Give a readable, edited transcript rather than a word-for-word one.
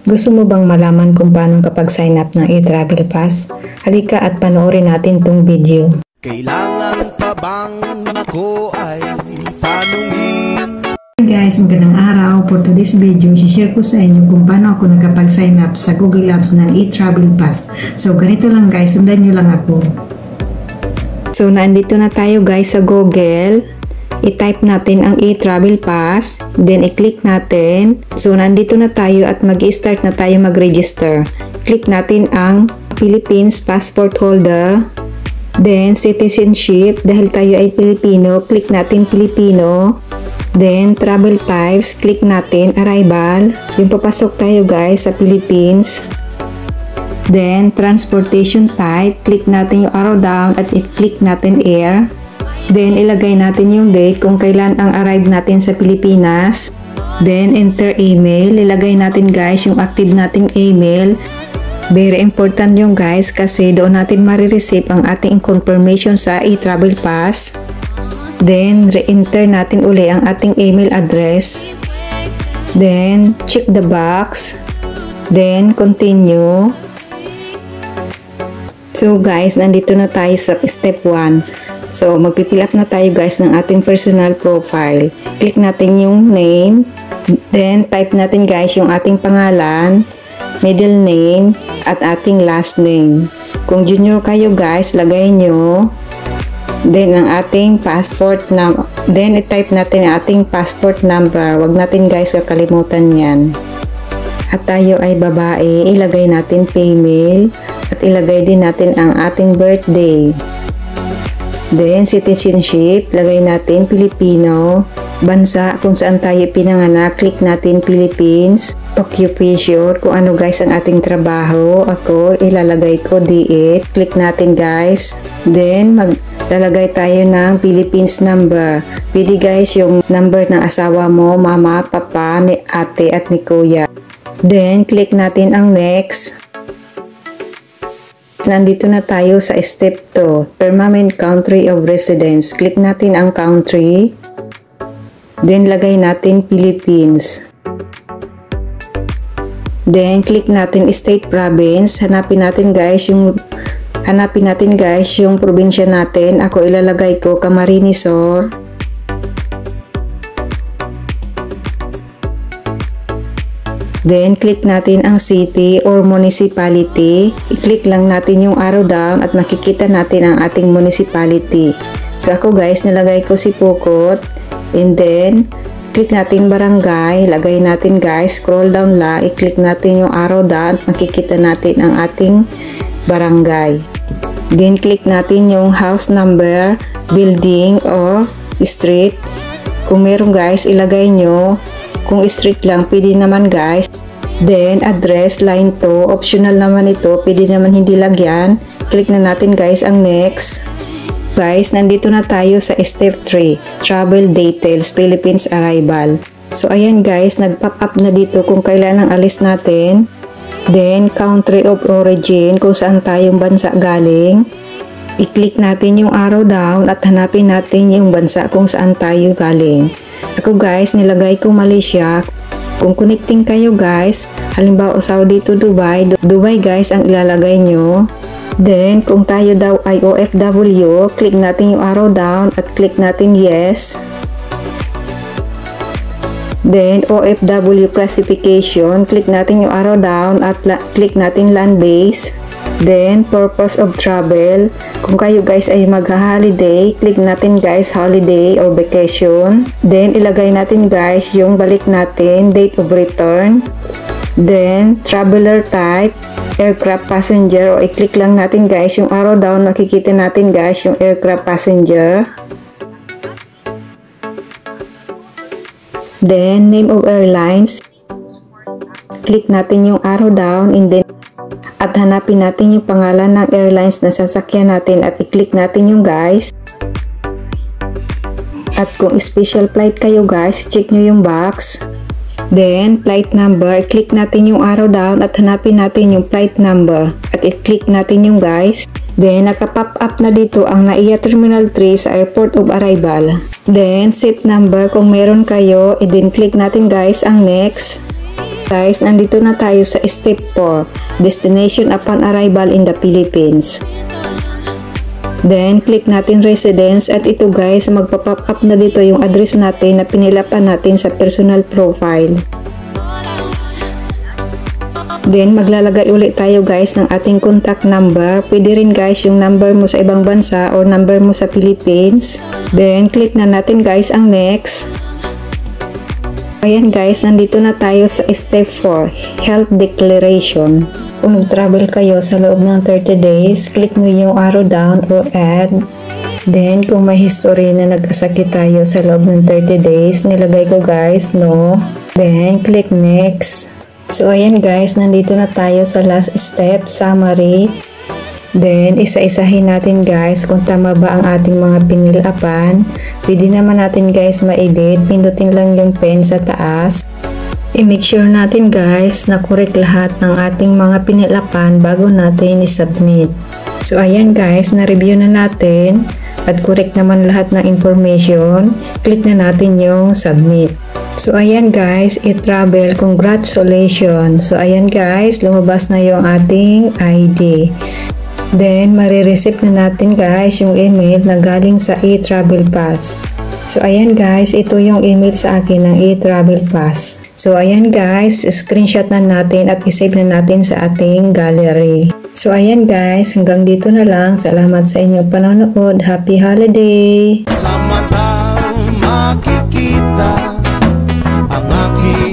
Gusto mo bang malaman kung paano kapag sign up ng e-travel pass? Halika at panoorin natin tong video. Kailangan pa bang ako ay tanungin? Hey guys, magandang araw. For today's video, share ko sa inyo kung paano ako nakapag-sign up sa Google Apps ng e-travel pass. So ganito lang guys, sundan nyo lang ako. So nandito na tayo guys sa Google. I-type natin ang e-travel pass, then i-click natin. So nandito na tayo at mag-start na tayo mag-register. Click natin ang Philippines passport holder, then citizenship, dahil tayo ay Pilipino, click natin Pilipino. Then travel types, click natin arrival, yung papasok tayo guys sa Philippines. Then transportation type, click natin yung arrow down at i-click natin air. Then, ilagay natin yung date kung kailan ang arrive natin sa Pilipinas. Then, enter email. Ilagay natin guys yung active nating email. Very important yung guys kasi doon natin marireceive ang ating confirmation sa e-travel pass. Then, re-enter natin uli ang ating email address. Then, check the box. Then, continue. So guys, nandito na tayo sa step 1. So, magpifill up na tayo guys ng ating personal profile. Click natin yung name. Then, type natin guys yung ating pangalan, middle name, at ating last name. Kung junior kayo guys, lagay nyo. Then, ang ating passport number. Then, i-type natin ang ating passport number. Wag natin guys kakalimutan yan. At tayo ay babae, ilagay natin female. At ilagay din natin ang ating birthday. Then, citizenship, lagay natin Pilipino. Bansa, kung saan tayo pinanganak, click natin Philippines. Occupation, kung ano guys ang ating trabaho. Ako, ilalagay ko DH. Click natin guys. Then, maglalagay tayo ng Philippines number. Pwede guys yung number ng asawa mo, mama, papa, ni ate at ni kuya. Then, click natin ang next. Nandito na tayo sa step 2, permanent country of residence. Click natin ang country. Then, lagay natin Philippines. Then, click natin state province. Hanapin natin guys yung probinsya natin. Ako ilalagay ko Camarines Sur. Then, click natin ang city or municipality. I-click lang natin yung arrow down at makikita natin ang ating municipality. So, ako guys, nilagay ko si Pukot. And then, click natin barangay. Lagay natin guys, scroll down lang. I-click natin yung arrow down at makikita natin ang ating barangay. Then, click natin yung house number, building, or street. Kung meron guys, ilagay nyo. Kung street lang, pwede naman guys. Then, address, line 2. Optional naman ito. Pwede naman hindi lagyan. Click na natin guys ang next. Guys, nandito na tayo sa step 3. Travel details, Philippines arrival. So, ayan guys, nag-pop up na dito kung kailan ang alis natin. Then, country of origin, kung saan tayong bansa galing. I-click natin yung arrow down at hanapin natin yung bansa kung saan tayo galing. Ako guys, nilagay ko Malaysia. Kung connecting kayo guys, halimbawa Saudi to Dubai, Dubai guys ang ilalagay nyo. Then, kung tayo daw ay OFW, click natin yung arrow down at click natin yes. Then, OFW classification, click natin yung arrow down at click natin land base. Then, purpose of travel. Kung kayo guys ay mag-holiday, click natin guys holiday or vacation. Then, ilagay natin guys yung balik natin, date of return. Then, traveler type, aircraft passenger, o i-click lang natin guys yung arrow down, makikita natin guys yung aircraft passenger. Then, name of airlines. Click natin yung arrow down and then at hanapin natin yung pangalan ng airlines na sasakyan natin at i-click natin yung guys. At kung special flight kayo guys, check nyo yung box. Then, flight number, click natin yung arrow down at hanapin natin yung flight number at i-click natin yung guys. Then, naka-pop up na dito ang NAIA Terminal 3 sa Airport of Arrival. Then, seat number kung meron kayo, and then click natin guys ang next. Guys, nandito na tayo sa step 4, destination upon arrival in the Philippines. Then, click natin residence at ito guys, magpa-pop up na dito yung address natin na pinilapan natin sa personal profile. Then, maglalagay ulit tayo guys ng ating contact number. Pwede rin guys yung number mo sa ibang bansa or number mo sa Philippines. Then, click na natin guys ang next. Ayan guys, nandito na tayo sa step 4, health declaration. Kung nag-travel kayo sa loob ng 30 days, click nyo yung arrow down or add. Then, kung may history na nagkasakit tayo sa loob ng 30 days, nilagay ko guys, no. Then, click next. So, ayan guys, nandito na tayo sa last step, summary. Then, isa-isahin natin guys kung tama ba ang ating mga pinilapan. Pwede naman natin guys ma-edit. Pindutin lang yung pen sa taas. I-make sure natin guys na correct lahat ng ating mga pinilapan bago natin i-submit. So, ayan guys, na-review na natin at correct naman lahat ng information. Click na natin yung submit. So, ayan guys, i-travel, congratulations. So, ayan guys, lumabas na yung ating ID. Then, marireceive na natin guys yung email na galing sa e-travel pass. So, ayan guys, ito yung email sa akin ng e-travel pass. So, ayan guys, screenshot na natin at isave na natin sa ating gallery. So, ayan guys, hanggang dito na lang. Salamat sa inyong panonood. Happy holiday! Sa mata makikita ang aking